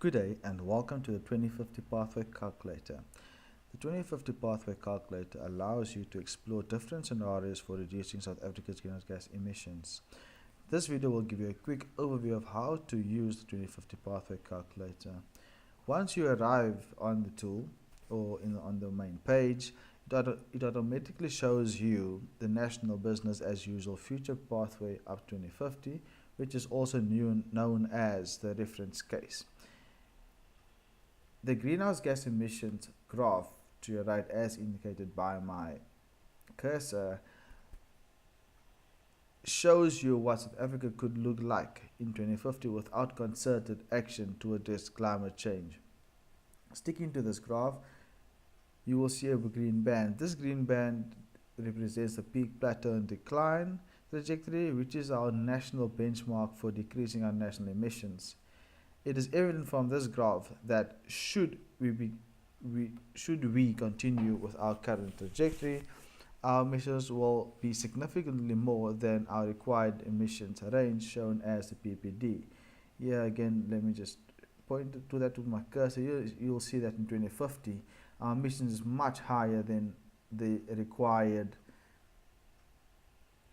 Good day and welcome to the 2050 Pathway Calculator. The 2050 Pathway Calculator allows you to explore different scenarios for reducing South Africa's greenhouse gas emissions. This video will give you a quick overview of how to use the 2050 Pathway Calculator. Once you arrive on the tool or on the main page, it automatically shows you the National Business as Usual Future Pathway up 2050, which is also known as the reference case. The greenhouse gas emissions graph to your right, as indicated by my cursor, shows you what South Africa could look like in 2050 without concerted action to address climate change. Sticking to this graph, you will see a green band. This green band represents the peak plateau and decline trajectory, which is our national benchmark for decreasing our national emissions. It is evident from this graph that should we continue with our current trajectory, our emissions will be significantly more than our required emissions range shown as the PPD. Here again, let me just point to that with my cursor. You'll see that in 2050, our emissions is much higher than the required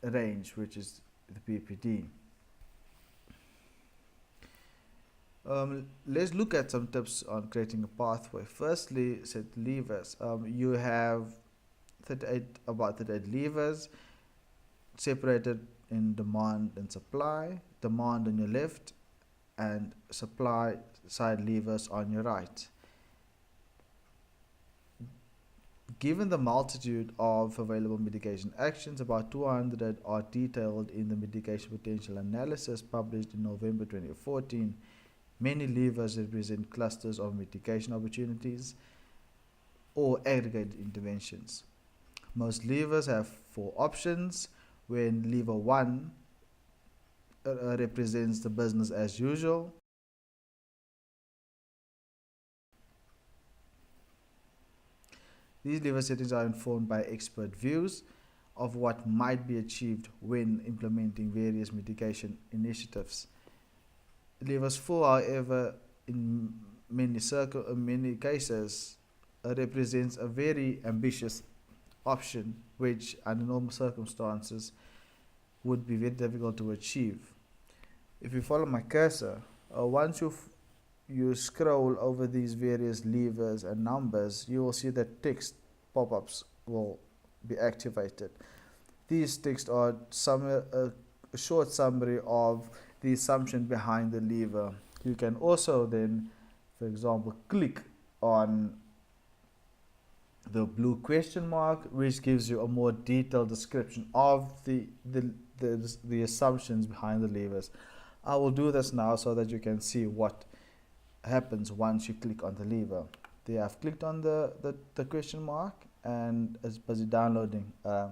range, which is the PPD. Let's look at some tips on creating a pathway. Firstly, set levers. You have about 38 levers separated in demand and supply. Demand on your left and supply side levers on your right. Given the multitude of available mitigation actions, about 200 are detailed in the mitigation potential analysis published in November 2014. Many levers represent clusters of mitigation opportunities or aggregate interventions. Most levers have 4 options, when lever 1 represents the business as usual. These lever settings are informed by expert views of what might be achieved when implementing various mitigation initiatives. Levers 4, however, in many cases represents a very ambitious option, which under normal circumstances would be very difficult to achieve. If you follow my cursor, once you scroll over these various levers and numbers, you will see that text pop-ups will be activated. These texts are a short summary of the assumption behind the lever. You can also then, for example, click on the blue question mark, which gives you a more detailed description of the assumptions behind the levers. I will do this now so that you can see what happens once you click on the lever. There, I've clicked on the question mark and it's busy downloading a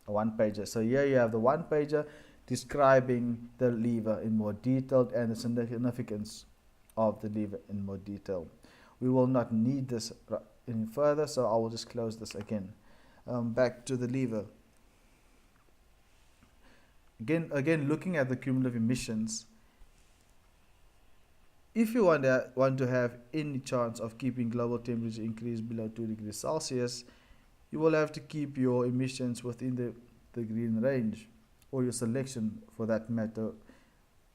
one-pager. So here you have the one-pager describing the lever in more detail and the significance of the lever in more detail. We will not need this any further, so I will just close this again. Back to the lever. Again, looking at the cumulative emissions, if you want to have any chance of keeping global temperature increase below 2 degrees Celsius, you will have to keep your emissions within the green range, or your selection for that matter,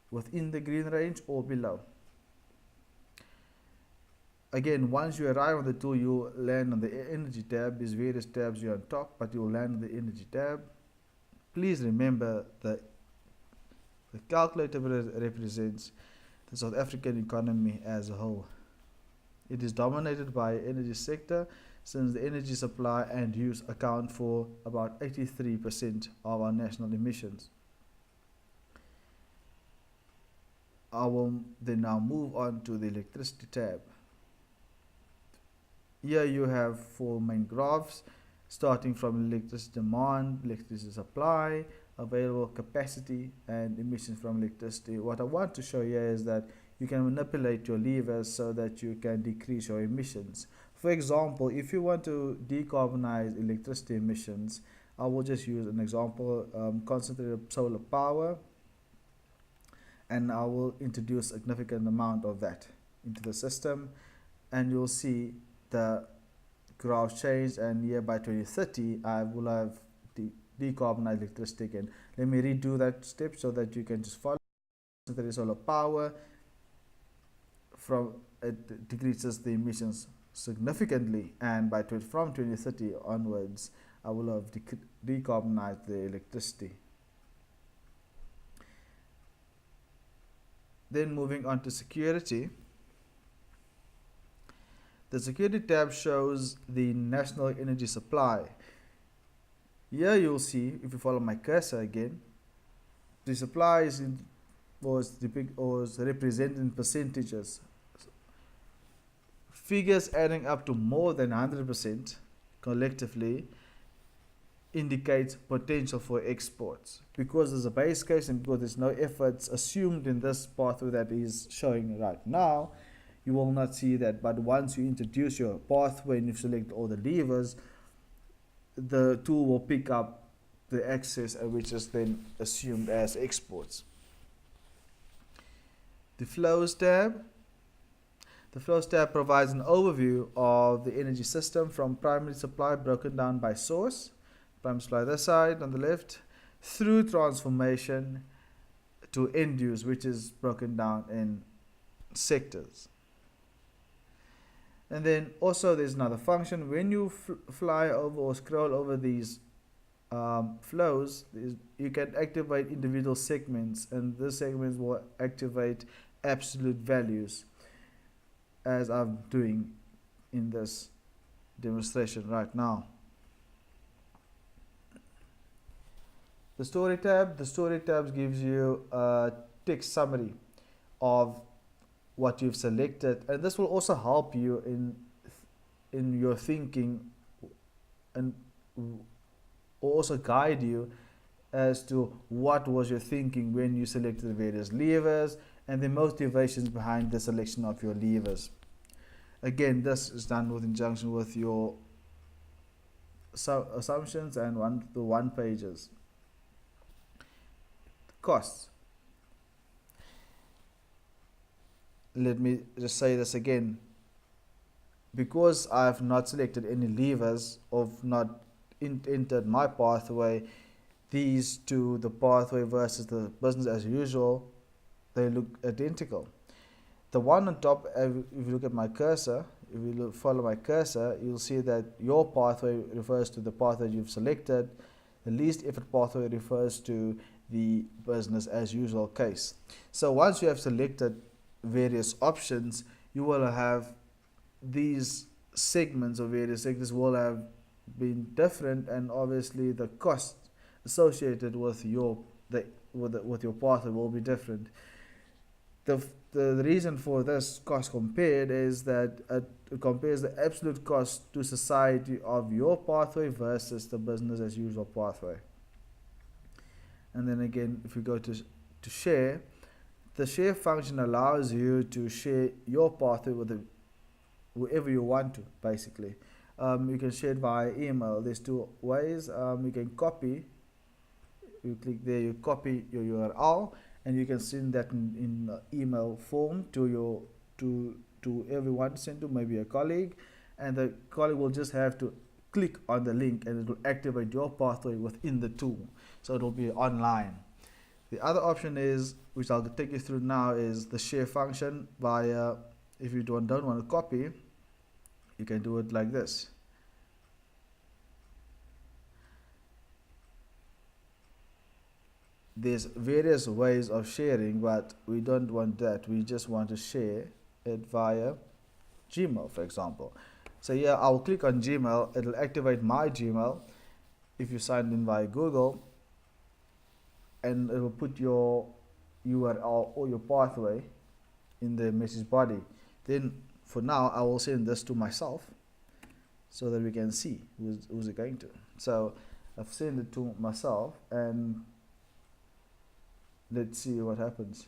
within the green range or below. Again, once you arrive on the tool, you land on the energy tab. There's various tabs here on top, but you will land on the energy tab. Please remember that the calculator represents the South African economy as a whole. It is dominated by the energy sector, since the energy supply and use account for about 83% of our national emissions. I will then now move on to the electricity tab. Here you have 4 main graphs, starting from electricity demand, electricity supply, available capacity, and emissions from electricity. What I want to show here is that you can manipulate your levers so that you can decrease your emissions. For example, if you want to decarbonize electricity emissions, I will just use an example, concentrated solar power, and I will introduce a significant amount of that into the system, and you'll see the graph change, and here by 2030 I will have decarbonized electricity again. Let me redo that step so that you can just follow. So there is solar power, from it decreases the emissions significantly, and from 2030 onwards I will have decarbonized the electricity. Then moving on to security. The security tab shows the national energy supply. Here you'll see, if you follow my cursor again, the supply was represented in percentages. Figures adding up to more than 100% collectively indicates potential for exports. Because there's a base case and because there's no efforts assumed in this pathway that is showing right now, you will not see that. But once you introduce your pathway and you select all the levers, the tool will pick up the excess, which is then assumed as exports. The flows tab. The flows tab provides an overview of the energy system from primary supply broken down by source, primary supply this side on the left, through transformation to end use, which is broken down in sectors. And then also there's another function. When you fly over or scroll over these flows, you can activate individual segments, and these segments will activate absolute values, as I'm doing in this demonstration right now. The story tab. The story tab gives you a text summary of what you've selected, and this will also help you in your thinking, and also guide you as to what was your thinking when you selected the various levers and the motivations behind the selection of your levers. Again, this is done in conjunction with your assumptions and the one pages. Costs. Let me just say this again. Because I've not selected any levers or not entered my pathway, these two, the pathway versus the business as usual, they look identical. The one on top, if you look at my cursor, if you follow my cursor, you'll see that your pathway refers to the pathway you've selected. The least effort pathway refers to the business as usual case. So once you have selected various options, you will have these segments or various sectors will have been different, and obviously the cost associated with your pathway will be different. The reason for this cost compared is that it compares the absolute cost to society of your pathway versus the business as usual pathway. And then again, if we go to share, the share function allows you to share your pathway with whoever you want to, basically. You can share it via email. There's two ways. You can copy. You click there, you copy your URL, and you can send that in email form to everyone, send to maybe a colleague, and the colleague will just have to click on the link and it will activate your pathway within the tool, so it will be online. The other option is, which I'll take you through now, is the share function via, if you don't want to copy, you can do it like this. There's various ways of sharing, but we don't want that. We just want to share it via Gmail, for example. So here I'll click on Gmail. It'll activate my Gmail if you signed in via Google, and it will put your URL or your pathway in the message body. Then for now I will send this to myself so that we can see who's it going to. So I've sent it to myself, and let's see what happens.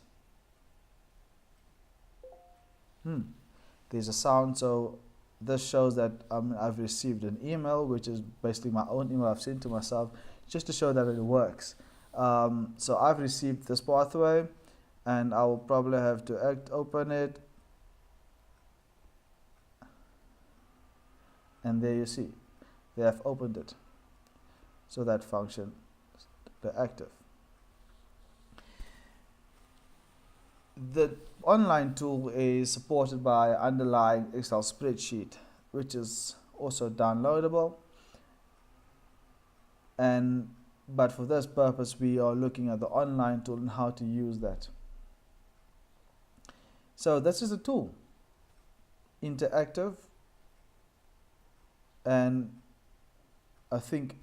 There's a sound, so this shows that I've received an email, which is basically my own email I've sent to myself, just to show that it works. So I've received this pathway, and I will probably have to open it, and there you see they have opened it, so that function the active. The online tool is supported by underlying Excel spreadsheet, which is also downloadable, and but for this purpose we are looking at the online tool and how to use that. So this is a tool, interactive, and I think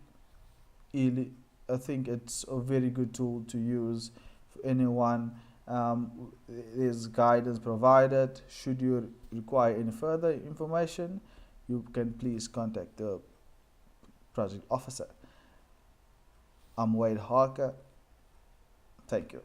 it's a very good tool to use for anyone. There's guidance provided. Should you require any further information, you can please contact the project officer. I'm Wade Harker. Thank you.